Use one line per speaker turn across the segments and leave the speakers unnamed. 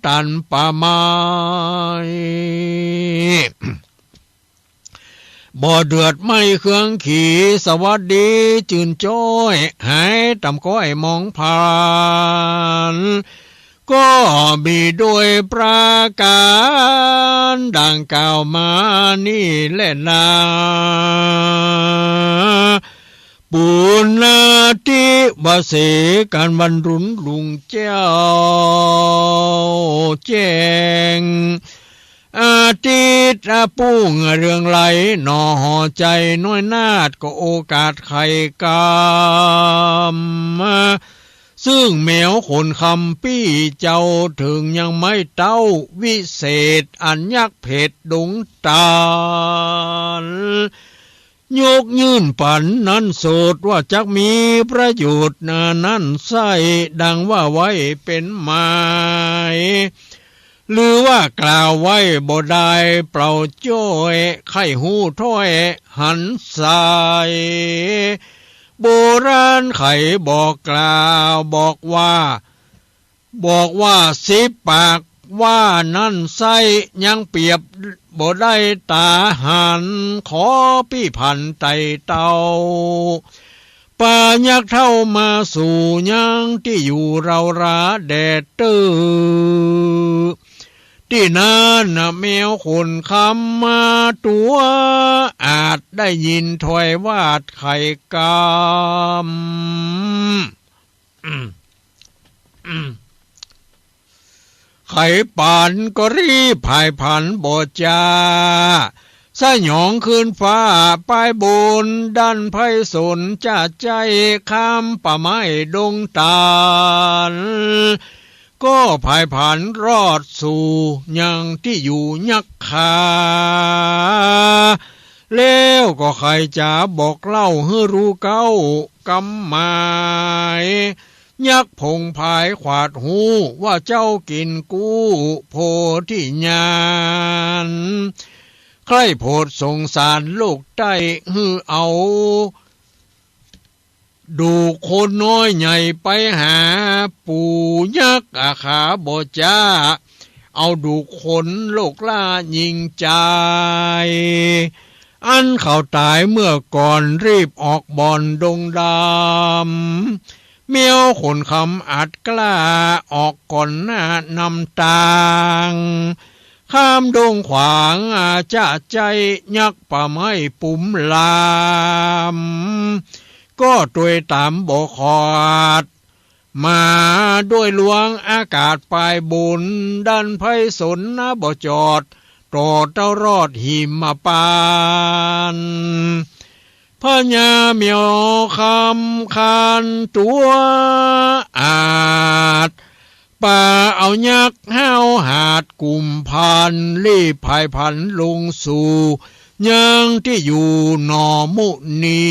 ตันป่าไม้บ่เดือดไม่เครื่องขี่สวัสดีจื่นจ้อยหายต่ำก้อยมองผ่านก็มีด้วยประการดังกล่าวมานี่แหละนะปุณณาธิวเสการบรรลุลุงเจ้าแจ้งอาทิตย์ปุ้งเรื่องไหลหนอห่อใจน้อยนาดก็โอกาสไข่กามซึ่งแมวขนคำปี้เจ้าถึงยังไม่เต้าวิเศษอันยักเผ็ดดงตาลยกยื่นปันนั้นโสดว่าจักมีประโยชน์นั้นใส่ดังว่าไว้เป็นหมายหรือว่ากล่าวไว้บ่ได้เปล่าจ้อยไข้หูถ้อยหันใส่โบราณไขบอกกล่าวบอกว่า10 ปากว่านั่นไส้ยังเปรียบบ่ได้ตาหันขอพี่พันไตเตาป่ายักเท่ามาสู่ยังที่อยู่เราราแดดตื้อที่นั่นแมวขนคำมาตัวอาจได้ยินถอยวาดไข่กามไข่ป่านก็รีบพายผันบดจาสยองคืนฟ้าปลายบนดันไพสนจะใจข้ามป่าไม้ดงตาลก็พายผันรอดสู่ยังที่อยู่ยักคาแล้วก็ใครจะบอกเล่าให้รู้เก้ากำหมายยักพงพายขวาดหูว่าเจ้ากินกู้โพที่ญาณใครโพดสงสารลูกได้ฮือเอาดูคนน้อยใหญ่ไปหาปู่ยักษ์อาขาบจ้าเอาดูคนโลกล่ายิงใจอันเขาตายเมื่อก่อนรีบออกบ่อนดงดำเมียวขนคำอัดกล้าออกก่อนหน้านำตางข้ามดงขวางอาจะใจยักป่าไม้ปุ่มลามก็ด้วยตามบ่ขอดมาด้วยหลวงอากาศปลายบุญดันไพสนนะบ่จอดตอดเต้ารอดหิมปานพญาเมียวคำคานตัวอาจป่าเอายักห้าวหาดกลุ่มพันรีบพายพันลงสู่ยังที่อยู่หนอมุนี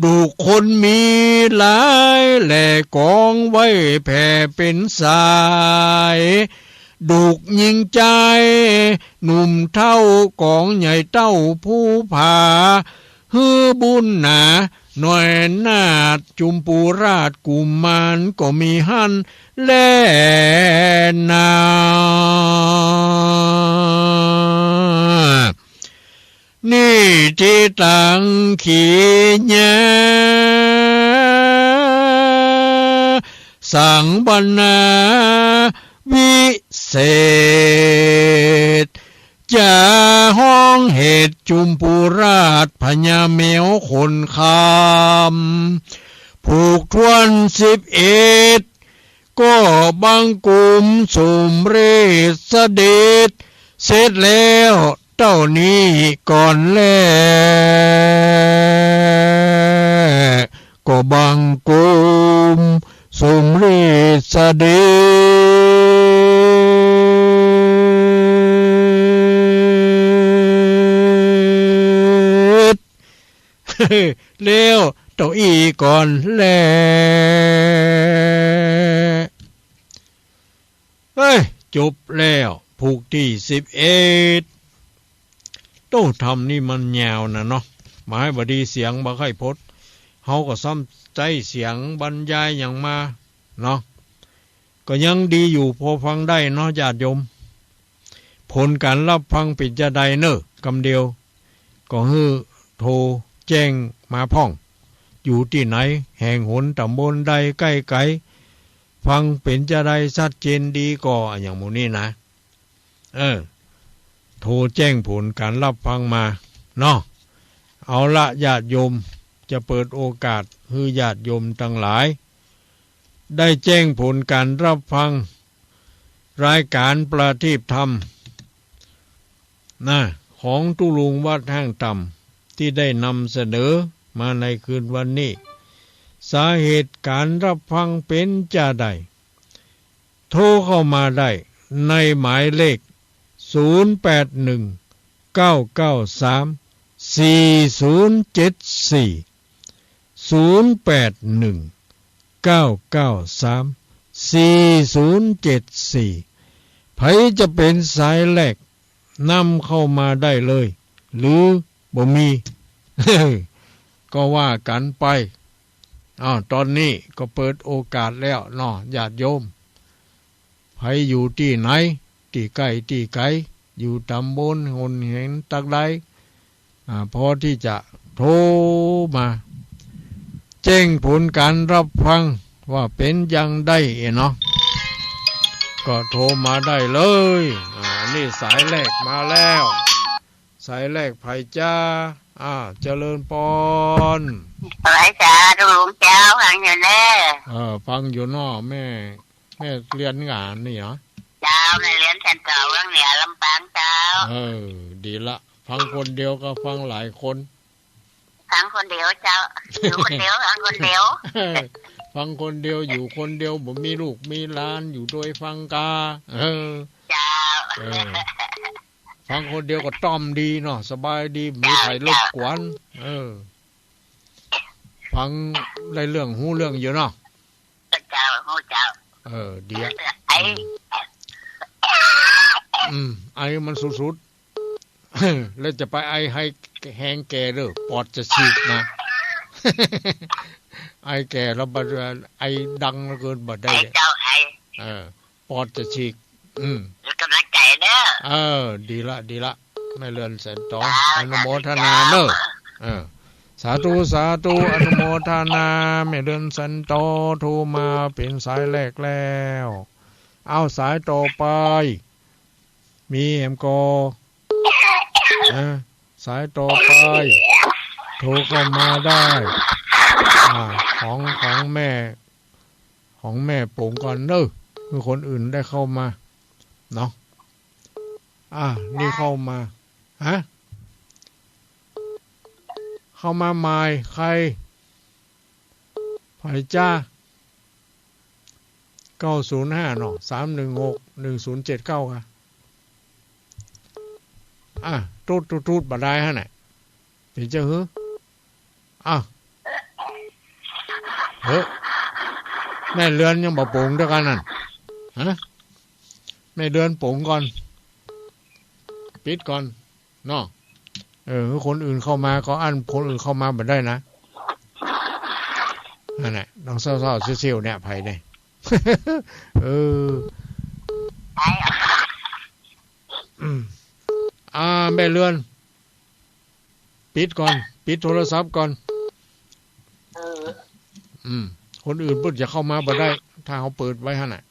ดูคนมีหลายแหล่กองไว้แผ่เป็นสายดุกยิงใจหนุ่มเท่ากองใหญ่เต้าผู้ผาฮือบุญหนาหน่อยนาดจุมปูราชกุมารก็มีหันแล่นานี่ที่ตั้งขีญาสังบรรณาวิเศษจะห้องเหตุจุมปูราชพญาเมียวขนคำผูกทวน11ก็บังกุมสุมเรศเสด็จเสร็จแล้วเต้านี้ก่อนแลก็บังกุมสุมเรศเสด็จแล้วเต้าอีก่อนแลจบแล้วผูกที่11ต้องทำนี่มันยาวนะเนาะหมายบดีเสียงบ่ค่อยพดเฮาก็ซ้ำใจเสียงบรรยายอย่างมาเนาะ ก็ยังดีอยู่พอฟังได้เนาะญาติโยมผลการรับฟังปิดจะใดเนอะกำเดียวก็ฮือโทรแจ้งมาพ่องอยู่ที่ไหนแห่งหนตำบลใดใกล้ไกลฟังเป็นจะใดชัดเจนดีก็อย่างหมู่นี้นะโทรแจ้งผลการรับฟังมาเนาะเอาละญาติโยมจะเปิดโอกาสให้ญาติโยมทั้งหลายได้แจ้งผลการรับฟังรายการประทีปธรรมนะของตุลุงวัดห้างต่ำที่ได้นำเสนอมาในคืนวันนี้สาเหตุการรับฟังเป็นจะใดโทรเข้ามาได้ในหมายเลข0819934074ไผจะเป็นสายแรกนำเข้ามาได้เลยหรือบ่มี ก็ว่ากันไปตอนนี้ก็เปิดโอกาสแล้วเนาะญาติโยมไผอยู่ที่ไหนที่ใกล้ที่ไกลอยู่ตำบลหนเห็นตักใดพอที่จะโทรมาแจ้งผลการรับฟังว่าเป็นยังได้เนาะก็โทรมาได้เลยนี่สายแรกมาแล้วสายแรกไผจ้าเจริญพร
ไผจ้าหลวงเจ้าฟังอยู่แน่
ฟังอยู่เนาะแม่เรียนงานนี่เหรอ
เจ้าในเรียนแทนเก่าเรื่องเหนือลำปางเจ้า
ดีละฟังคนเดียวก็ฟังหลายคน
ฟังคนเดียวเจ้าอยู่คนเดียวฟังคนเดียว
ฟังคนเดียวอยู่คนเดียวบ่มีลูกมีหลานอยู่โดยฟังกา
เจ้า
ฟังคนเดียวก็ต้อมดีเนาะสบายดีมีใครรบกวนฟังได้เรื่องหู้เรื่องอยู่เนาะ
เจ้าหู้เจ้า
เดี๋ยวไอมันสุดๆแล้วจะไปไอให้แห้งแก่เด้อปอดจะฉีกนะไอแก่แล้วบัดไอดังเหลือเกินบัดได้
เจ้าไอ
ปอดจะฉีก
กำลังใจเด้อ
ดีละแม่เรือนแสนตองอนุโมทนาเนอะสาธุอนุโมทนาแม่เรือนแสนตอโทรมาเป็นสายแรกแล้วเอาสายต่อไปมีแอมกอสายต่อไปโทรเข้ามาได้ของแม่ปุ๋งก่อนเนอะคือคนอื่นได้เข้ามาเนาะนี่เข้ามาเข้ามาใหม่ใครไผจ้า905เนาะ3161079ค่ะตูดบ่ได้ฮะน่ะเป็นจะหือแม่เรือนยังบ่โป่งด้วยกันนั่นแม่เรือนโป่งก่อนปิดก่อนเนาะคนอื่นเข้ามาก็อันคนอื่นเข้ามาบ่ได้นะนั่นแหละน้องเศร้าๆเซี่ยวๆเนี่ยไผเนี่ยแม่เรือนปิดก่อนปิดโทรศัพท์ก่อนคนอื่นปุ๊บจะเข้ามาบ่ได้ถ้าเขาเปิดไว้ฮะน่ะ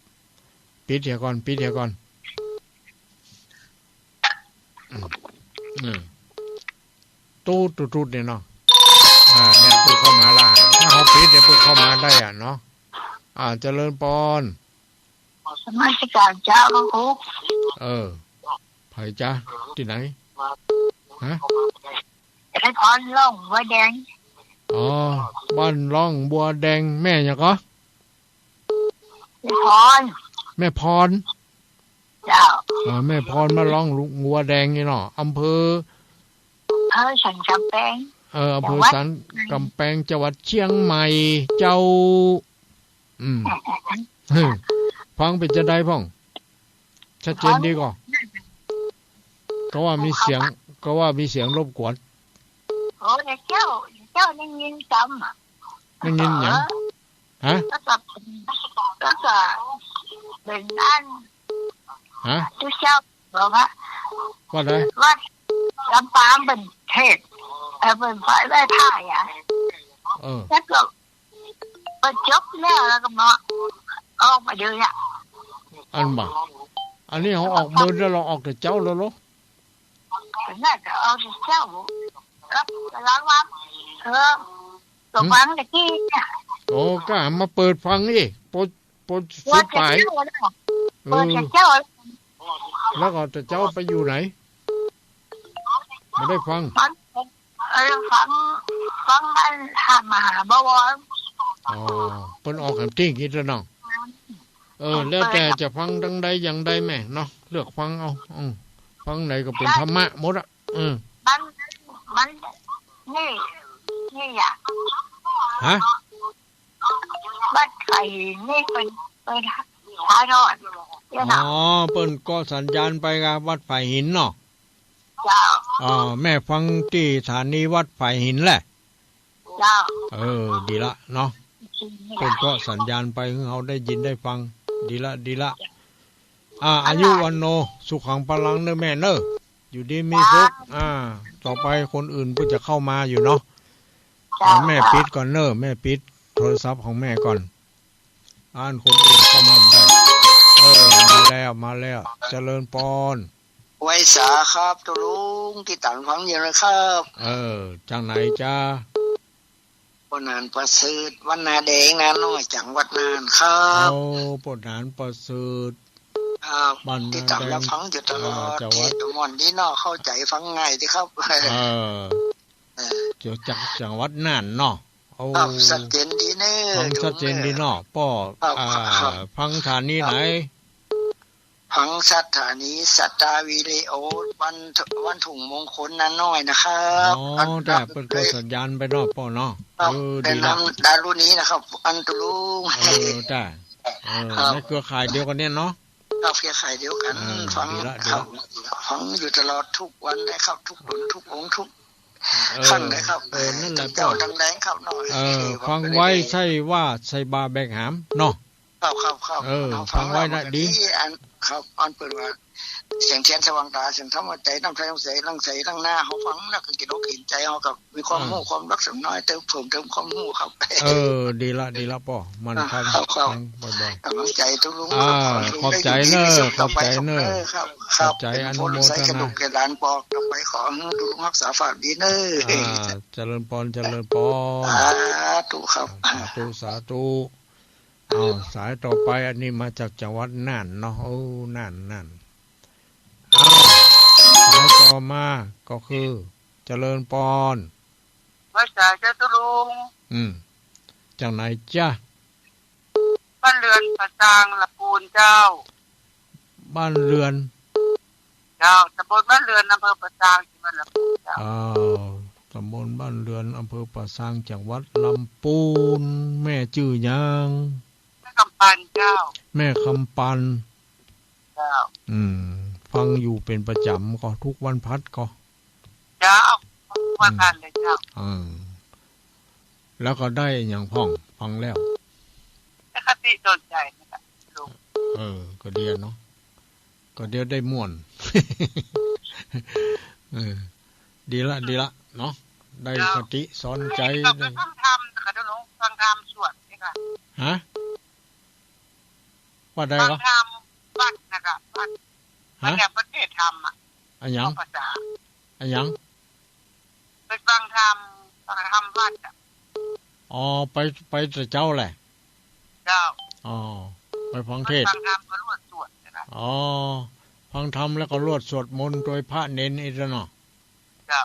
ปิดเดี๋ยวก่อนตูดเนี่ยเนาะเนี่ยปุ๊บเข้ามาละถ้าเขาปิดเนี่ยปุ๊บเข้ามาได้เนาะเจริญพร
สมัยการเจ้าหลวงปู่
ไผจ้าที่ไหน
ได้พรล่องบัวแดง
บ้านร่องบัวแดงแม่ยังก็แม่พร
เจ้า
แม่พรมาร่องบัวแดงนี่เนาะอำเภอ
สันกำแพง
อำเภอสันกำแพงจังหวัดเชียงใหม่เจ้าฟังเป็นจะได้พ่องชัดเจนดีก่อนก็ว่ามีเสียงรบกวน
เจ้าได้ยินจำ
ได้ยินอย่าง
ก็ เป็นอัน
ฮะ
ทุกเช้าบอกว่า
ว่าได
ว่าลำปางเป็นเทศเป็นฝ่ายได้ท่ายอ่ะถ้าเกิดเป็นจบแล้วก็มาออกมาดูเนี่ย
อันบ่อันนี้เขาออกมือแล้วเราออกแต่เจ้าแล้วเหรอ
น่าจะเอาเจ้ารับร้านวัดตกฟังตะกี้เนี่ย
โอ้ก็มาเปิดฟังนี่โปรสุดไป
เปิดเจ้า
แล้วก็แต่เจ้าไปอยู่ไหนไม่ได้ฟัง
ฟังอันทำมหาบวร
อ๋อเพิ่นออกกันติ้งกินแล้วเนาะแล้วแต่จะฟังดังใดอย่างใดแม่เนาะเลือกฟังเอาฟังไหนก็เป็นธรรมะหมดอ่ะ
มันนี่อ่ะ
ฮะ
บัดไข่นี่เป็นท้ายทอด
เปิ้นก็สัญญาณไปกับวัดฝ่ายหินเนาะ
จ้า
แม่ฟังที่สถานีวัดฝ่ายหินแหละ
จ้า
ดีละเนาะเปิ้นก็สัญญาณไปให้เฮาได้ยินได้ฟังดีละอายุวันโนสุขังพลังเด้อแม่เด้ออยู่ดีมีสุขต่อไปคนอื่นเพิ่นจะเข้ามาอยู่เนาะแม่ปิดก่อนเด้อแม่ปิดโทรศัพท์ของแม่ก่อนอ่านคนอื่นเข้ามาได้มาแล้วเจริญพร
ไว้สาครับตุลุงที่ต่างฟังอยู่นะครับ
จังไหนจ้า
ปนานประเสริฐวันนาแดงนาน้อยจังหวัดน่านครับ
ปนานประเสริฐ
บ้านที่ต่างรับฟังอยู่ตลอดที่ตุมอนที่นอกเข้าใจฟังง่ายที่ครับ
เกี่ยวกับจังหวัดน่านเนาะ
ชัดเจนดีเนอะ
ฟังชัดเจนดีเนาะป้อฟังฐานนี้ไหน
พังสถานีสัตตาวิริโอวันถุงมงคลนั้นน้อยนะครับ
แต่เปิดสัญญาณไปเนาะป้อเนาะ
ดีละดารุนี้นะครับอันตุลุง
แต่ในเครือข่ายเดียวกันเนี่ยเนาะ
เครือข่ายเดียวกันฟังอยู่ตลอดทุกวันเลยครับทุกรุ่นทุกองค์ทุกขั้นเลยครับ
นั่นแหละ
เจ้าดังแดงครับหน่อย
ฟังไว้ใช่ว่าใส่บาแบกหามเนาะ
ครับ
ฟังไว้ได้ดี
ครับอันเปิดว่าเสียงเทียนสว่างตาเสียงธรรมใจน้ำใจน้ำใสตั้งใจตั้งหน้าเขาฟังแล้วก็กินอกกินใจเขากับมีความหูความรักสมน้อยเติมความหูครับ
ดีละป่อมันฟังบ่อย
ๆกำลังใจทุกลุง
ขอบใจเนอะขอบใจเนอะ
ขอบใจอนุโมทนากระดูกกระดานปอกกลับไปขอให้ทุกลุงรักษาฝากดีเนอะ
เจริญพร
ตุครับ
สาธุสายต่อไปอันนี้มาจากจังหวัดน่านเนาะน่านสายต่อมาก็คือเจริญพร
มาจากจตุลุง
จากไหนจ้า
บ้านเรือนประจางละปูนเจ้า
บ้านเรือน
ตำบลบ้านเรือนอำเภอประจางจังหวัดลำพูนเจ้า
ตำบลบ้านเรือนอำเภอประจางจังหวัดลำพูนแม่ชื่อยัง
คำปันเจ้า
แม่คำปัน
เจ้า
ฟังอยู่เป็นประจำก็ทุกวันพัดก็
เจ้าวันพัดเลยเจ้า
แล้วก็ได้อย่างพ่องฟังแล้ว
คติโดนใจนะครับลุง
ก็เดียวเนาะก็เดียวได้ม่วนดีละเนาะได้คติสอนใจ
ได้ฟังธรรมนะคะท่านลุงฟังธรรมสวดนี่ค่ะ
ฮะว่าได้ก็
ฟังธรรมวัดนะคะวัดแบบประเทศธรรม
อันยัง
ภาษาไปฟังธรรมวัด
ไปแต่เจ้าแหละ
เจ้า
ไปฟังเทศ
ฟังธรรมก็รวดสวดนะคะ
ฟังธรรมแล้วก็รวดสวดมนต์โดยพระเน้นอีกแล้วเนาะ
เจ้า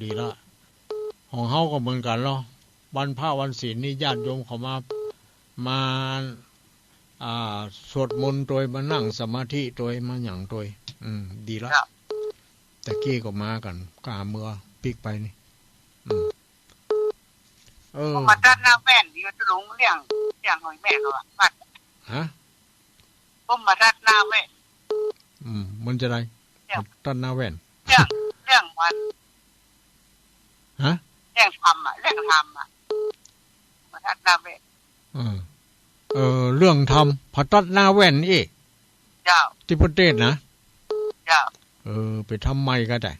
ดีละของเฮาก็เหมือนกันเนาะวันพระวันศีลนี่ญาติโยมเขามาสวดมนต์โดยมานั่งสมาธิโดยมาหยั่งโดยดีละแต่กี้ก็มากันกาเมื่อปิกไปนี่
ผมมาด้านหน้าแว่นนี่ก็จะลงเลี้ยงหอยแม่เขาวัดผมมาด้านหน้าแว่น
มันจะไรด้านหน้าแว่น
เรื่องวัน
เรื่อง
ทำมาด้านหน้าแว่น
เรื่องทำผัดตัดหน้าแว่นอีก
เจ้า
ที่ประเทศนะ
เจ้า
ไปทำใหม่ก็ได้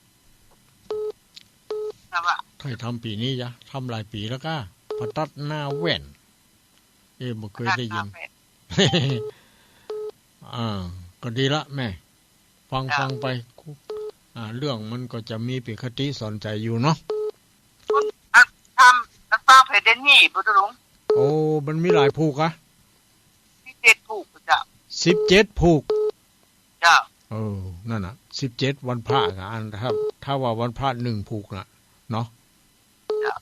นะว่า
ใครทำปีนี้จ้ะทำหลายปีแล้วก็ผัดตัดหน้าแว่นบ่เคยได้ยินก็ดีละแม่ฟังไปเรื่องมันก็จะมีปิคติสอนใจอยู่เนาะ
ทำป้าเพชรนี่พุทธลุง
มันมีหลายผูกอะ
17ผูกจ้ะ
17ผูก
จ้ะ
นั่นน่ะ17วันพระอ่ะอันถ้าว่าวันพระ1ผูกน่ะเนาะ
จ้ะ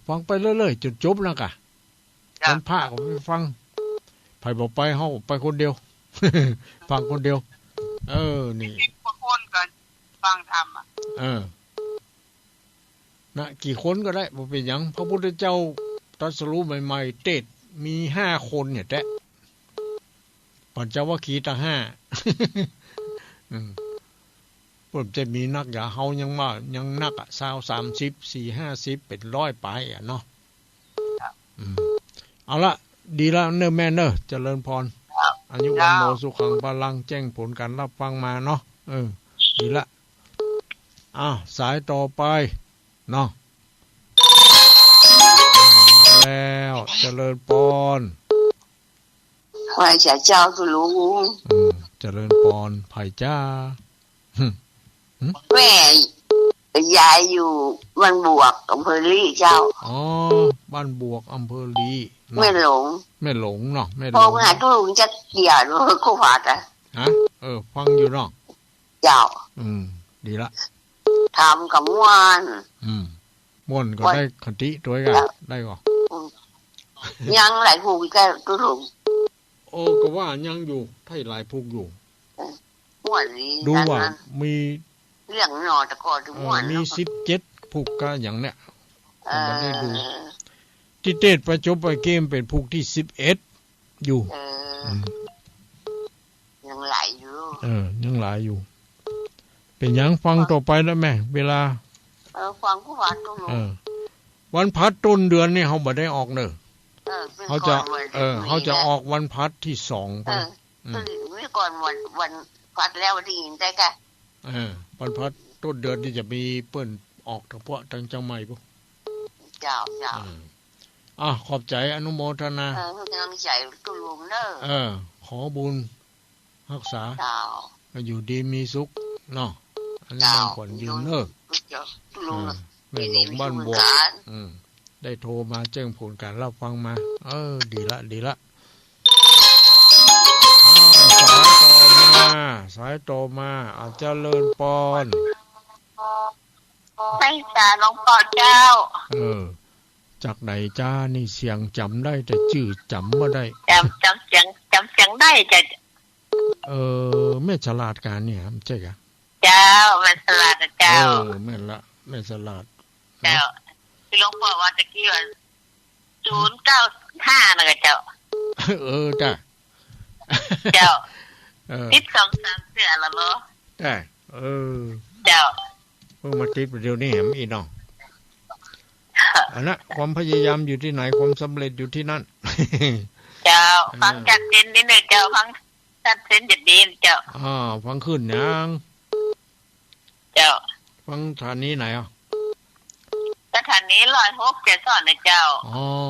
ฟังไปเรื่อยๆจนจบแล้วกะวันพระก็ไปฟังไผบ่ไปเฮาไปคนเดียว ฟังคนเดียวนี่
คนกันฟังธรรม
นะกี่คนก็ได้บ่เป็นหยังพระพุทธเจ้าตรัสรู้ใหม่ๆเทศมี5คนเนี่ยแท้ปัญจวัคคีย์ตั้ง5ผมจะมีนักอย่าเฮายังมายังนักอ่ะ20 30 40 50เป็น100ไปเนาะเอาละดีแล้วเน้อแม่เน้อเจริญพรอายุวันโนสุขังพลังแจ้งผลการรับฟังมาเนาะดีละสายต่อไปเนาะมาแล้วเจริญพร
ไผ่เจ้าตุลุง
เจริญพรไผ่จ้า
แม่ยายอยู่บ้านบวกอำเภอลีเจ้า
บ้านบวกอำเภอลี
ไม่หลง
เนาะไม่หลง
พอหาตุลุงจะเกี่ยวคู่ฝาด
ฟังอยู่เนาะ
เจ้า
ดีละ
ทำกับม่วน
ม่วนก็ได้คติตัวกันได้ก่อ
ยังหลายผูกก็ตุลุง
ก็ว่ายังอยู่ไทยหลายผูกอยู่
ม่วนนี้
ดูว่ามี
เรื่องนอตะกอดูม่วน
มี17ผูกก็อย่างเนี้ยผมได้ดูที่เทศประจบไปเกมเป็นผูกที่11อยู่
ยังหลายอยู่
ยังหลายอยู่เป็นหยังฟังต่อไปแล้วแม่เวลา
ฟังผู้ว่าตุลุง
วันพัดต้นเดือนนี่เฮาบ่ได้ออกเด้อเขาจะออกวันพัดที่2ไป
ไม่ก่อนวันพัดแล้วดีได้กะ
วันพัดต้นเดือนที่จะมีเปิ้นออกเฉพาะทางจังใหม่ปุ๊
เจ้า
ขอบใจอนุโมทนา
กำลังใจตุลุงเด้
อขอบุญรักษาอยู่ดีมีสุขเนาะอันนี้บางคนยืนเด้อไม่หลงบ้านบวกได้โทรมาแจ้งผลการรับฟังมาดีละสายต่อมาอาจจะเลินปอน
ไม่จ้าหลวงพ่อเจ้า
จากไหนจ้านี่เสียงจำได้แต่ชื่อจำไม่ได้
จำเสียงได้จ้ะ
แม่ฉลาดการเนี่ยใช่กะ
เจ้าแม่ฉลาดเจ้า
แม่ละแม่ฉลาด
เจ้าที่หลวงพ่อว่าตะกี้ว่า095นะเจ้า
จ้ะ
เจ้าติด2-3เดือนแล้วเนาะ
จ้ะ
เจ้า
เพิ่งมาติดเดี๋ยวนี้แหมอีน้องอันนั้นความพยายามอยู่ที่ไหนความสำเร็จอยู่ที่นั่น
เจ้าฟังจัดเส้นนิดหน่อยเจ้าฟังจัดเส้นจะดีเจ้า
ฟังขึ้นยัง
เจ้า
ฟังฐานนี้ไหน
สถานนี้106 7ซ้อนนะเจ้า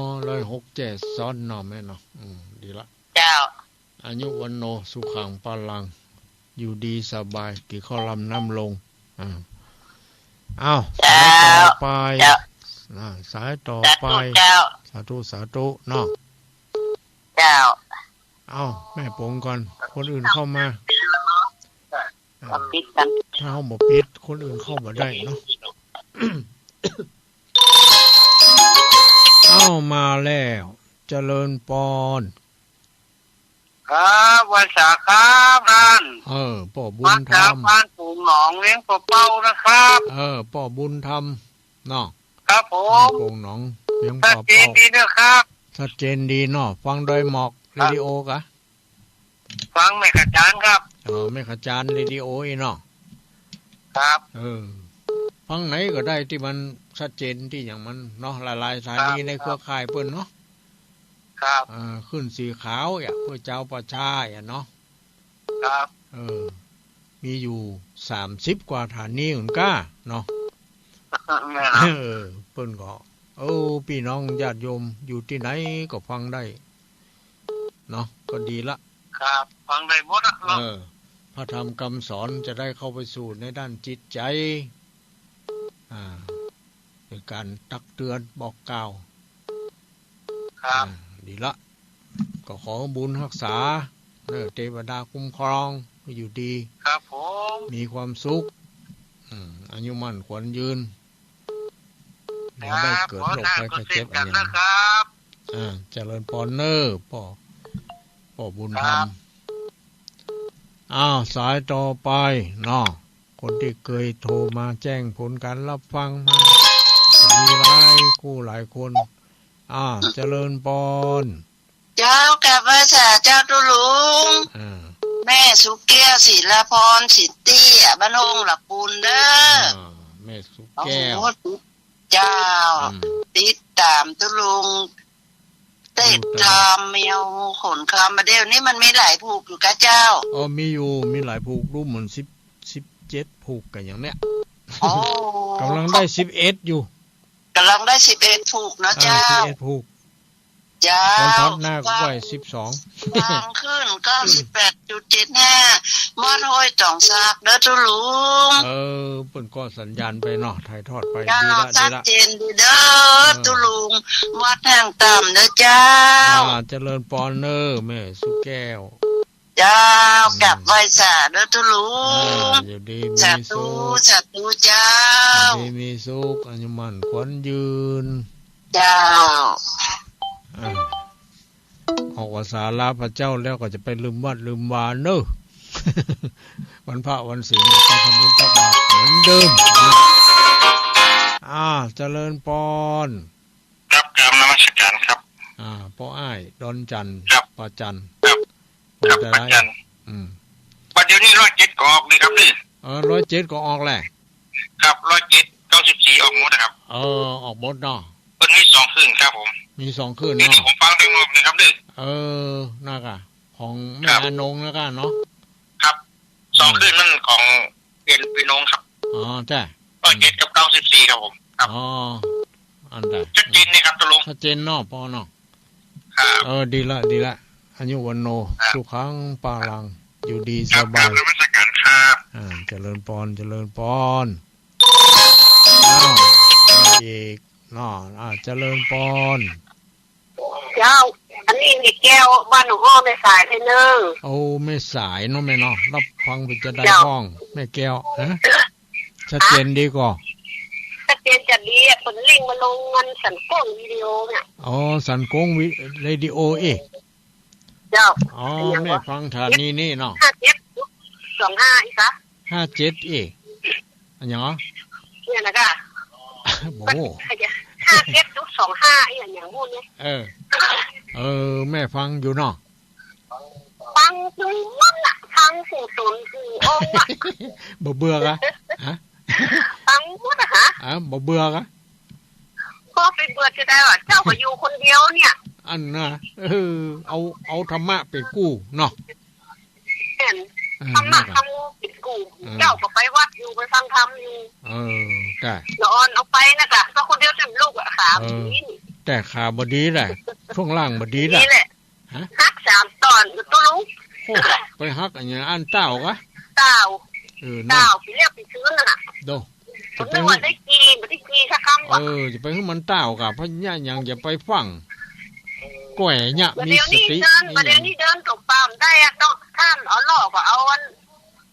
106 7ซ้อนเนาะแม่เนาะดีละ
เจ้า
อายุวันโนสุขังพลังอยู่ดีสบายกี่ข้อลำน้ำลงสายต่อไปสายต่อไปสาธุเนาะ
เจ้า
แม่ปงก่อนคนอื่นเข้ามา
ปิดกัน
ถ้าเฮาบ่ปิดคนอื่นเข้าบ่ได้เนาะ มาแล้วเจริญปอน
ครับวันสาครับท่าน
พ่อบุญธรรม
บ้านปู่หนองเลี้ยงปะเป้านะครับ
พ่อบุญธรรมเนาะ
ครับผม
ปู่หนองเลี้ยงปะเป้าชัดเจน
ดีนะครับ
ชัดเจนดีเนาะฟังโดยหมอกเรดิโอกะ
ฟังไม่ขจานครับ
ไม่ขจานเรดิโออีเนาะ
ครับ
ฟังไหนก็ได้ที่มันชัดเจนที่อย่างมันเนาะหลายๆสถานีในเครือข่ายเพิ่นเนาะ
ครับ
ขึ้นสีขาวเพื่อเจ้าประชาเนาะ
ครับ
มีอยู่30 กว่าฐานีเหมือนก้าเนาะเปิ้นก็พี่น้องญาติโยมอยู่ที่ไหนก็ฟังได้เนาะก็ดีละ
ครับฟังได้หมด
พระธรรมคำสอนจะได้เข้าไปสู่ในด้านจิตใจในการตักเตือนบอกกล่าว
ครับ
ดีละก็ขอบุญรักษาเทวดาคุ้มครองอยู่ดี
ครับผม
มีความสุขอายุมั่นขวัญยืน
ไม่ได้เกิดโรคภัยไข้เจ็บอะไรนะครับ
เจริญพรเนอพ่อบุญธรรมสายต่อไปเนาะคนที่เคยโทรมาแจ้งผลการรับฟังมามีหลายคู่หลายคนเจริญพร
เจ้ากับพระสาเจ้าตุลุงแม่สุแก้วศิลพรสิทธิบ้านองหลักปูนเด้อ
แม่สุแก้ว
เจ้าติดตามตุลุงติดตามเมียวขนคำมาเดี๋ยวนี้มันมีหลายผูกอยู่กะเจ้า
มีหลายผูกรูปเหมือน17ผูกกันอย่างเนี้ยกำลังได้11อยู่
กำลังได้11ผูกเนาะเจ้า
11ผูก
เจ้า
ตอนทับหน้าก็ไว้12
ทางขึ้น 98.75 มอดห้อยจ่องซากเด้อตุลุง
เปิ้นก็สัญญาณไปเนาะถ่ายทอดไป
ดีละชัดเจนดีเด้อตุลุงวัดแห่งต่ำเด้อเจ้า
เจริญพรเนอแม่สุแก้ว
เจ้ากลับไหว้สาเด้อตุลุง
อยู่ดีมีสุข
สาธุเจ้า
ดีมีสุขอายุมั่นขวัญยืน
เจ้า
ออกภาษาลาพระเจ้าแล้วก็จะไปลืมวัดลืมวาเนอะวันพระวันศีลก็ทำบุญตักบาตรเหมือนเดิมเจริญพร
ครับกราบนมัสการครับ
พ่ออ้ายดอนจันทร์ป้าจันทร์
ครับป้าจันทร์ปัจจุบันนี้107ก็ออกเลยครับนี่
107ก็ออกแหละ
ครับ107 94ออกหมดนะครับ
ออกหมดเนาะ
เพิ่นมี2คืนครับผม
มี2คืนเนาะ
นี่ผมฟังได้งอกนะครับนี่
น่ากะของแม่อนงแล้วกันเนาะ
ครับ2คืนมันของเปลี่ยนพี่น้องครับ
จ้ะ
107กับ94ครับผมครับ
อันใด
ชัดเจนนี่ครับตะลุง
ชัดเจนเนาะพอเนาะ
ครับ
ดีละอายุวันโนสุขังปาลังอยู่ดีสบาย
นมัสการครับ
เจริญพรเจริญพรอีกเนาะเจริญพร
เจ้าอันนี้มีแก้วบ้านหนูอ้อไม่สายเลยเนอะ
ไม่สายเนาะแม่เนาะรับฟังไปจะได้ห้องแม่แก้วชัดเจนดีกว่า
ชัดเจนจะดีผลลิงมาลงเงินสันกงวิดีโอเนี่ย
สันกงวิดีโอ
เจ้า
แม่ฟังฐานนี่เนาะ
5725อีกะ
57อันยัง
เนี่ยนะกะ
โอ้
57.25อย่างพูดเนี่ย
แม่ฟังอยู่เนาะ
ฟังอยู่นั่นน่ะทางสู่ศูนย์คือองค์
บ่เบื่อกะ
ฟังพูดนะฮะ
บ่เบื่อกะ
ก็ไปเบื่อจะได้ว่าเจ้าก็อยู่คนเดียวเนี่ย
อันน่ะเอาธรรมะไปกู้เนาะ
ธรรมะทำปิดกูเจ้าก็ไปวัดอยู่ไปฟังธรรมอยู่
แต่
นอนเอาไปนะกะก็คนเดียวจำลูกขาบดี
แต่ขาบดีแหละช่วงล่างบดีแหละ
ฮัก3 ตอนตัวลุง
ไปฮักอันนี้อันเต้ากะ
เต้าพี่เรียกไปซื้อน่ะ
โด
จะไปว่าได้กีบ่ได้กีสักคำ
จะไปให้มันเต้ากะเพราะย่ายังจะไปฟังแก่เนี่ยมีสติ
ประเดี๋ยวนี้เดินตกปามได้ต้องท่านเอาหลอกเอาอัน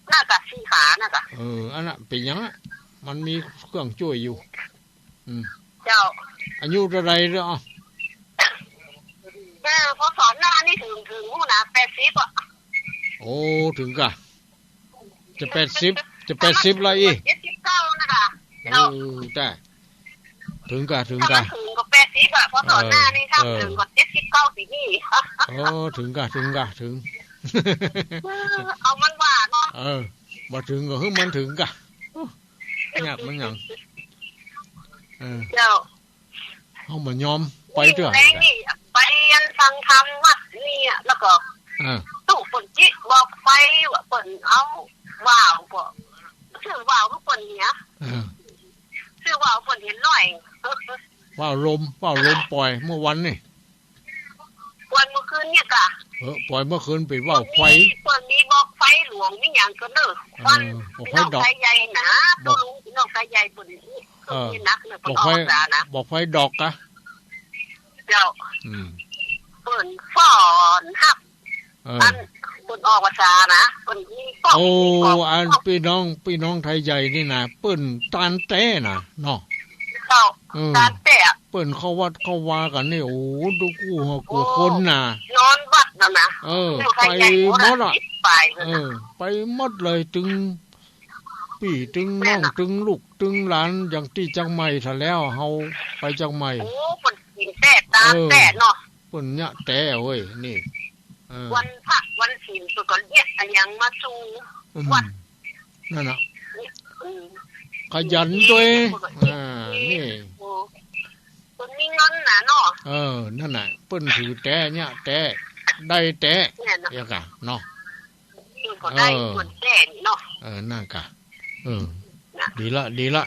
หน้ากะสีขาน่ะกะ
อันน่ะเป็นยังมันมีเครื่องช่วยอยู่
เจ้า
อายุเท่าไรเด้อ
พอสอนหน้านี่ถึงหูนะ80อ่ะ
ถึงกะจะ80แล้วอี
79นะกะ
แต่ถึงกะ
ถึงก็80อ่ะพอสอนหน้านี่ทำถึงก็79ปีนี่
ถึง
เอามันว่าเนาะ
บ่ถึงก็คือมันถึงกะยากมันหยัง
เจ้า
เฮาบ่ยอมไปเด้อ
ไป ยนฟังธรรมวัดนี่แล้วก็ตู้ฝนจิบอกไฟว่าฝนเอาว่าวก็ชื่อว่าวทุกคนเนี้ยชื่อว่าวฝนเห็นหน่อย
ว่าวลมปล่อยเมื่อวันนี่
วันเมื่อคืนเนี่ยกะ
ปล่อยเมื่อคืนเป็นว่าวไฟ
ฝนนี้บอกไฟหลวงไม่อย่างก็เด้อวันน้องไฟใหญ่นะตัวลุงน้องไฟใหญ่ฝนนี้ก็นักเลยฝนออกจ้านะ
บอกไฟดอกกะ
เจ้าฝนฟ้อนฮับอันฝนออกภาษานะฝนนี้
โอ้อันพี่น้องไทยใหญ่นี่นะเปิ้นตานแต้น่ะเนาะ
ตานแต้
เปิ้นเข้าวัดเข้าวากันนี่โอ้ดูกูหัวกูคนน่ะ
นอนวัดน่ะนะ
ไปหมดอ่ะไปหมดเลยถึงพี่ถึงน้องถึงลูกถึงหลานอย่างที่จังใหม่ซะแล้วเฮาไปจังใหม่
โอ้เปิ้นกินแต้ตามแต้เนาะ
เปิ้นเนี่ยแต้เว้ยนี่
วันพระวันศีลสุกเรียกอันยังมาสู่วัด
นั่นน่ะขยันด้วยนี่
เปิ้นมีเงินน่ะเนาะ
นั่นน่ะเปิ้นถือแต้เนี่ยแต้ได้แต้เอียกะเนาะ
ก็ได้ส่วนแต้เนาะ
นั่นกะดีละ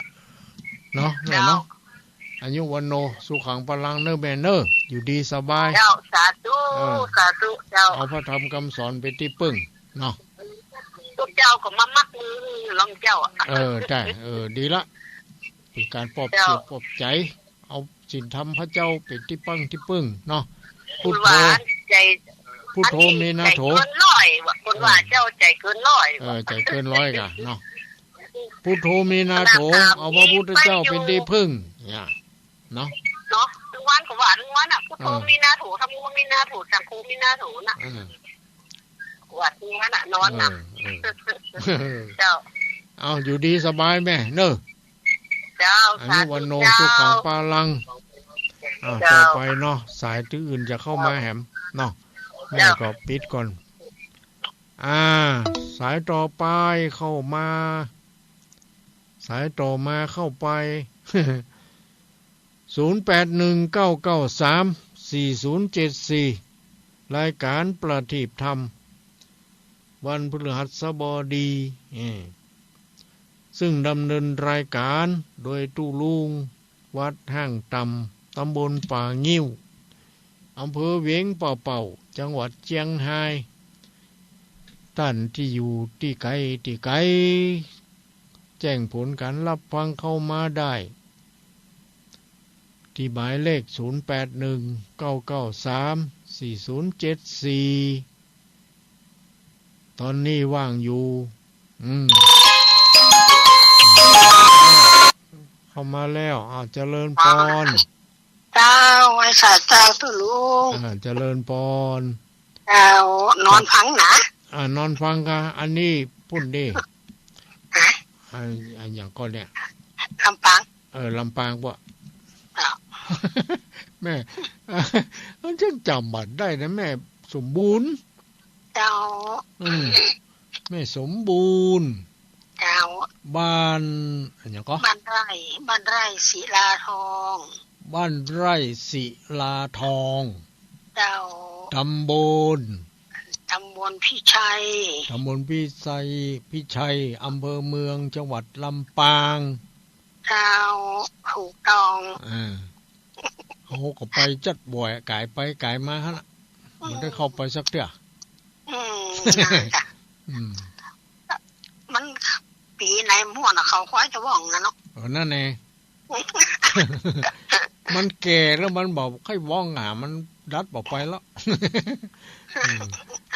เนาะแม่เนาะอายุวันโนสุขังพลังเนอแม่เนออยู่ดีสบาย
เจ้าสาธุเจ้า
เอาพระธรรมคำสอนไปที่ปึ้งเนาะ
ทุกเจ้าก็มามักมือลองเจ้า
ได้ดีละเป็นการปลอบเสียปลอบใจเอาศีลธรรมพระเจ้าเป็นที่ปังที่ปึ้งเนาะ
พุทโธใจ
พุทโธเมนาโถ
เกินร้อยว่าคนว่าเจ้าใจเกินร้อย
ใจเกินร้อยกะเนาะพุทโธเมนาโถเอาพระพุทธเจ้าเป็นที่พึ่งเนี่ยเนาะ
ทุกวันก็ว่าทุกวันพุทโธเมนาโถธรรมเมนาโถสังโฆเมนาโถน่ะวัดนี้น่ะนอนน่ะเจ้า
เอาอยู่ดีสบายแม่เนอะ
เจ้า
อันนี้วันโนสุขังปาลังต่อไปเนาะสายที่อื่นจะเข้ามาแหมเนาะแม่ก็ปิดก่อนสายต่อไปเข้ามาสายต่อมาเข้าไป0819934074รายการประทีปธรรมวันพฤหัสบดีซึ่งดำเนินรายการโดยตู้ลุงวัดห้างต่ำตำบลป่างิ้วอำเภอเวียงป่าเป่าจังหวัดเชียงรายท่านที่อยู่ที่ไกลแจ้งผลการรับฟังเข้ามาได้ที่หมายเลข0819934074ตอนนี้ว่างอยู่เข้ามาแล้วเจริญพร
เจ้าไว้สาเจ้าตุลุง
เจริญพร
เจ้านอนฟังนะ
นอนฟังกันอันนี้พุ่นดิอย่างก่อนเนี่ย
ลำปาง
ลำปางป่ะแม่มันจะจำบัตรได้นะแม่สมบูรณ์
เจ้า
แม่สมบูรณ์
เจ้า
บ้านอย่างก็
บ้านไร่ศิลาทอง
บ้านไร่ศิลาทอง
เจ้า
ตำบล
พี่ชัย
อำเภอเมืองจังหวัดลำปาง
เจ้าถูกต้อง
เขาก็ไปจัดบ่อยไก่ไปไก่มาฮะมันได้เข้าไปสักเดียว
มันปีไหนม่วนเขาควายจะว่องนะเนาะ
นั่นเองมันแก่แล้วมันบอกให้ว่องมันดัดบอกไปแล้ว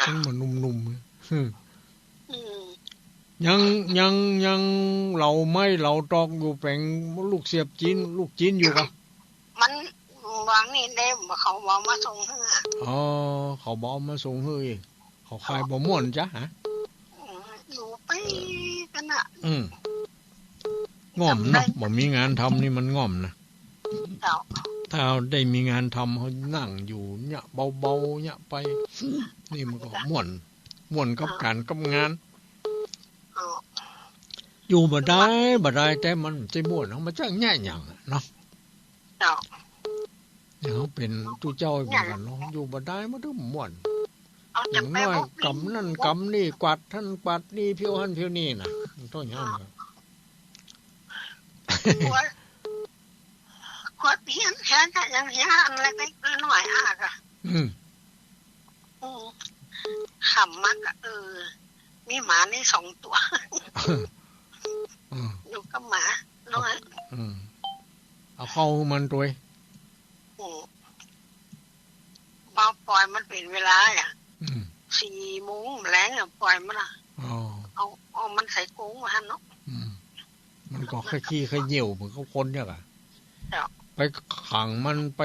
มันเหมือนนุ่มๆยังเราตอกอยู่แปลงลูกเสียบจีนอยู่ปะ
มันวางนี่ได้เขาบอกมาส่งเฮือ
เขาบอกมาส่งเฮือเขาขายบ่ม่วนจ้ะฮะ
อยู่ไปกันน่ะ
ง่อมเนาะบ่มีงานทำนี่มันง่อมนะถ้าได้มีงานทำเขานั่งอยู่เนี่ยเบาๆเนี่ยไปนี่มันก็ม่วนกับการกับงานอยู่บ่ได้แต่มันใจม่วนเขามาจ้างแง่หยังเนาะ เขาเป็นตู้เจ้าเหมือนกันเนาะอยู่บ่ได้มาถึงม่วนอย่างน้อยกำนั่นกำนี่กวาดท่านกวาดนี่เพียวหันเพียวนี่น่ะต้องอย่างนั้น
ขวดเพี้ยนแค่อย่างเงี้ยอะไรเล็กน้อยอ่ะค่ะขำมากมีหมานี่2 ตัวอยู่กับหมาน้อย
เอาเข้ามันตัว
มาปล่อยมันเป็นเวลาอ่ะ4 โมงแล้งอ่ะปล่อยมันอ่ะเอามันใส่กรงมาฮะเนาะ
มันก็แค่ขี้แค่เหี่ยวเหมือนเขาคนเนี่ยอ่ะไปขังมันไป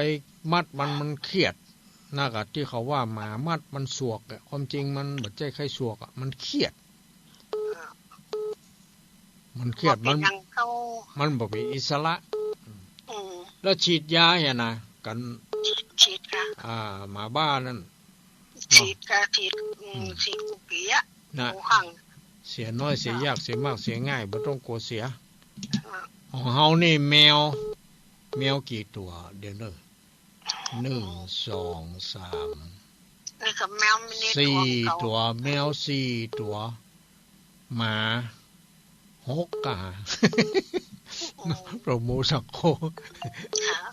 มัดมันเครียดน่ากะที่เขาว่าหมามัดมันสวกอ่ะความจริงมันบ่ใจใครสวกอ่ะมันเครียดมันเครียดมันบ่เป็นอิสระแล้วฉีดยาเนี่ยนะกัน
ฉีดค่ะ
หมาบ้านั่น
ฉีดกุปีอ่ะ
นะเสียน้อยเสียยากเสียมากเสียง่ายบ่ต้องกลัวเสียของเฮานี่แมวกี่ตัวเดี๋ยวเด้อ1 2 3
นี่ก็แมวมินิ
4 ตัวแมว4 ตัวหมา6 กะโปรโมสักโค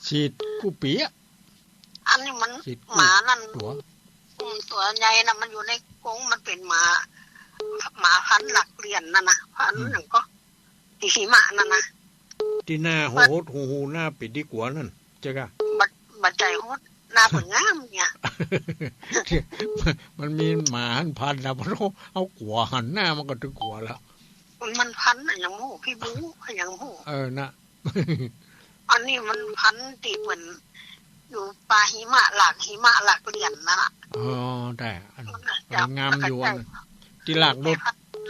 ฉีดกุปีอ่ะ
อันนี้มันหมานั่นตัวใหญ่น่ะมันอยู่ในกรงมันเป็นหมาพันธุ์หลักเรียนนั่นน่ะพันธุ์นึงก็หิมะนั่นน่ะ
ที่หน้าโหดหูหน้าปิดดีกว่านั่นจ๊ะกะ
บัดใจโหดหน้าเพิ่นงามเนี่ย
มันมีหมาพันธุ์น่ะบ่เอากัวหันหน้ามันก็ถึงกัวแล้ว
มันพันอย่างหมูพี่บูอย่างหมู
นะ
อันนี้มันพันติเหมือนอยู่ปลาหิมะหลักเรียนนั่นน่ะ
ได้งามอยู่ที่หลักรถ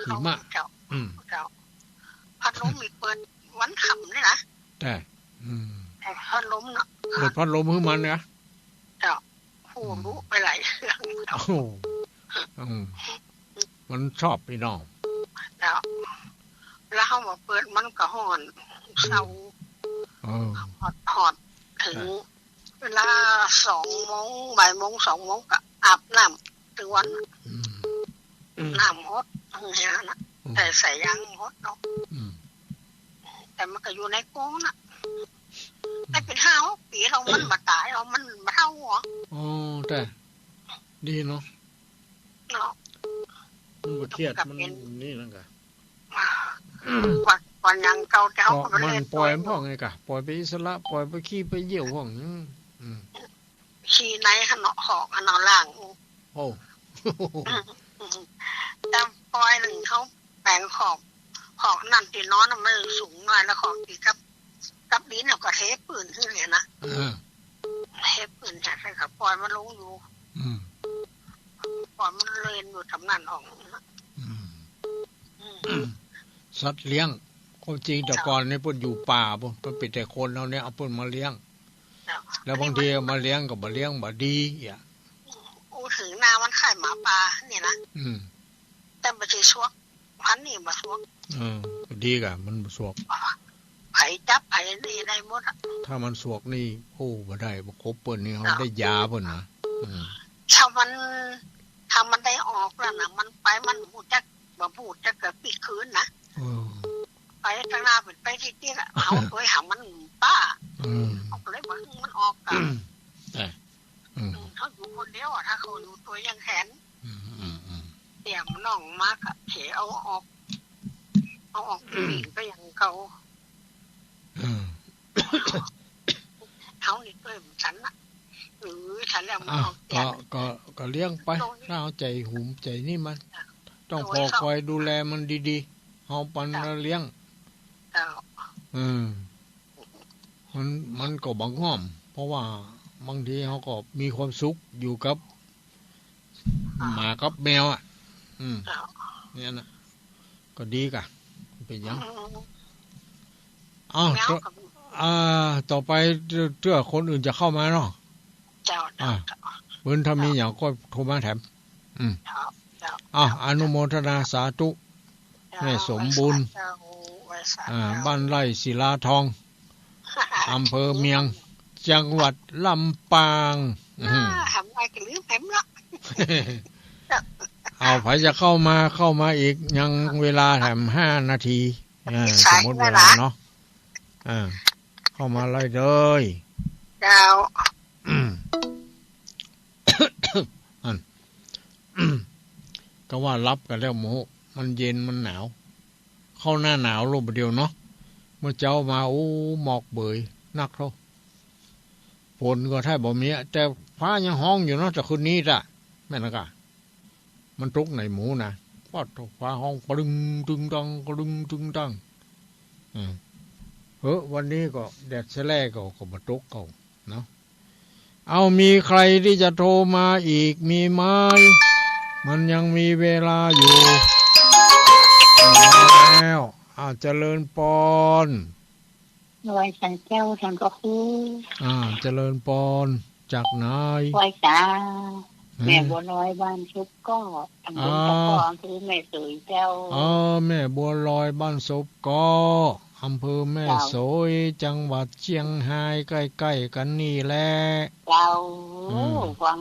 หิมะ
เจ้าพัดลมมีเปิดวันค่ำนี่นะ
ได้
พัดลมเนาะ
เปิดพัดลมให้มันนะ
เจ้าผู้รู้ไปหลายเรื่อง
มันชอบพี่น้อง
แล้วเขาบอกเปิดมันก็ห่อนเศร้าหอดถึงเวลา2 โมงบ่ายโมง2 โมงก็อาบน้ำถึงวันน้ำฮดเนี่ยนะแต่ใส่ยางฮดเนาะแต่มันก็อยู่ในกรงน่ะได้เป็น5 ปีเรามันมาตายเรามันมาเท่าหัว
แต่ดีเนาะมันบ่เครียดมันนี่นั่นกะ
ก่อนยังเก่า
มันปล่อยพ่อไงกะปล่อยไปอิสระปล่อยไปขี้ไปเยี่ยวพ่อง
ขี้ในขนหอกขนล่างแต่ปล่อยหนึ่งเขาแปลงขอบนั่นตีน้อนมันสูงหน่อยแล้วของตีกับดินแล้วก็เทปืนขึ้นเลยนะเทปืนใช่ครับปล่อยมันลงอยู่ปล่อยมันเล่นอยู่ทำนั่นของ
สัตว์เลี้ยงคนจริงแต่ก่อนเนี่ยเพิ่นอยู่ป่าบ่เพิ่นเป็นแต่คนเราเนี่ยเอาเพิ่นมาเลี้ยงแล้วบางทีมาเลี้ยงก็บ่เลี้ยงบ่ดีอ่ะ
ถึงนามันขายหมาป่าเนี่ยนะแต่บ่ใช่ชวกพันนี่บ่ชวก
ดีกะมันบ่ชวก
ไผจับไผนี่ได้หมดอ่ะ
ถ้ามันชวกนี่โอ้บ่ได้บ่ครบเปิ้นนี่เฮาได้ยาเพิ่นนะ
ถ้ามันได้ออกแล้วน่ะมันไปมันฮู้จักบ่พูดจักก็ปิดคืนนะไปทางหน้าเป็นไปที่ๆอ่ะเอาตัวหามันป้าเอาเลยมันออกกันเขาอยู่คนเดียวถ้าเขาอยู่ตัวยังแขนเตี่ยมน้องมากอะเถเอาออกปีนไปอย่างเขาเขานี่ตัวฉันอะฉันแล้วมันออก
ก็เลี้ยงไปถ้าเอาใจหุมใจนี่มันต้องพอคอยดูแลมันดีๆเฮาปันเลี้ยงมันก็บังง่อมเพราะว่าบางทีเขาก็มีความสุขอยู่กับหมากับแมวอ่ะเนี่ยนะก็ดีกะเป็นยังต่อไปเพื่อคนอื่นจะเข้ามาเนาะเพิ่นถ้ามีอย่างก็โทรมาแถมอนุโมทนาสาธุแม่สมบูรณ์บ้านไร่ศิลาทองอำเภอเมียง จังหวัดลำปาง
ทำไงก็ลืมแผมละ
เอาไผจะเข้ามาอีกยังเวลาแถม5 นาทีสมมติเวลาเนาะเข้ามาเลยเลย
เจ้า
ก็ว่ารับกันแล้วโมมันเย็นมันหนาวเข้าหน้าหนาวลงไปเดียวเนาะเมื่อเจ้ามาโอ้หมอกเบยนักเท่าฝนก็แทบบ่มีแต่ฟ้ายังห้องอยู่เนาะจากคืนนี้จ้ะแม่นกะมันตกในหมูนะพอดฟ้าห้องปรึงตึงตังปรึงตึงตังวันนี้ก็แดดแล่ก็มาตกเก่าเนาะเอามีใครที่จะโทรมาอีกมีไหมมันยังมีเวลาอยู่แล้วเจริญปอน
ไว้สันเจ้าสันก็คือ
เจริญปอนจากไหน
ไว้จ้าแม่บัวลอยบ้านซุปก็ตำบลตะกอคือแม่สวยเจ้า
แม่บัวลอยบ้านซุปก็อำเภอแม่สวยจังหวัดเชียงรายใกล้ๆกันนี่แหละ
เจ้าฟัง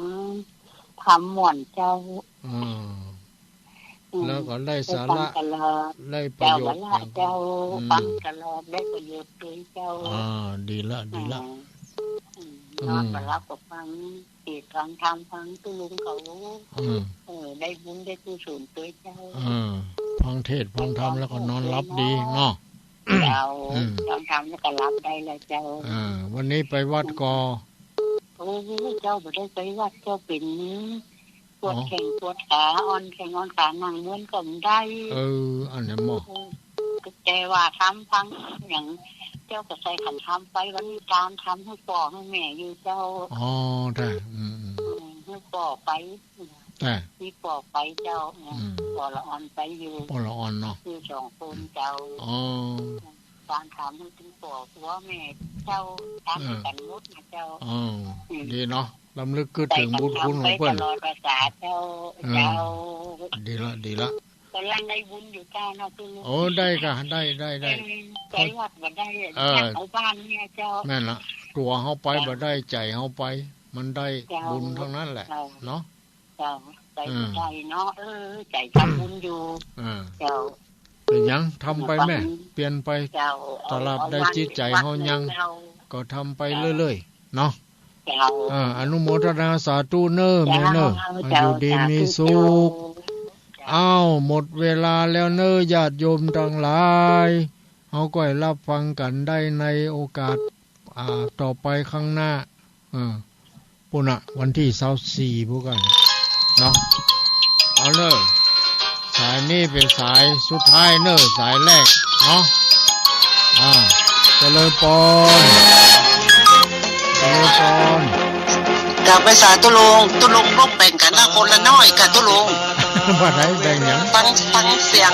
คำม่วนเจ้า
แล้วก็ได้สาระได้ประโยชน์
เจ้าฟังตลอดได้ประโยชน์ด้วยเจ้า
ดีละ
นอนมารับกับฟังติดฟังทำฟังตุลุงเขาได้บุญได้กุศลด้วยเจ้า
ฟังเทศฟังธรรมแล้วก็นอนรับดีเนาะ
เจ้าฟังธรรมแล้วก็รับได้เลยเจ้า
วันนี้ไปวัดกอ
โอ้เจ้าบ่ได้ไปวัดเจ้าเป็นปวดแข้งปวดขาอ่อนแข้งอ่อนขานั่งม้วนก็ไม่ได้
อันนี้หมอ
แต่ว่าทำฟังอย่างเจ้าก็ใส่ขันทำไปวันนี้การทำให้ป่อให้แม่อยู่เจ้า
ได้
ให้ป่อไปมีป่อไปเจ้าป่อละอ่อนไปอยู่
ป่อละอ่อนเนาะ
คือ2 คนเจ้าการทำให้ถึงป่อหัวแม่เจ้าทำกันมุดนะเจ้า
ดีเนาะลำลึกถึงบุญคุณของเพื่อน
ภาษาเจ้า
ดีละ
กำลังได้บุญอยู่เจ้าเนาะคือ
โอ้ได้ค่ะได้
ไปวัดบ่ได้เอาบ้านเนี่ยเจ้า
แม่นละตัวเฮาไปบ่ได้ใจเฮาไปมันได้บุญทั้งนั้นแหละเนาะ
เจ้าใจเนาะใจทำบุญอยู่เจ้า
เป็นยังทำไปแม่เปลี่ยนไปตลาดได้จิตใจเฮายังก็ทำไปเรื่อยๆเนาะอนุโมทนาสาธุเน้อแม่เน้ออยู่ดีมีสุขหมดเวลาแล้วเน้อญาติโยมทั้งหลายเฮาก็ให้รับฟังกันได้ในโอกาสต่อไปข้างหน้าปุ่นวันที่24พวกกันเนาะเอาเลยสายนี้เป็นสายสุดท้ายเน้อสายแรกเนาะเจริญปอน
กลับไปสาตุลงลูกแบ่งกันคนละน้อยกับตุลง
บ่ได้แบ่งหยัง
ฟังเสียง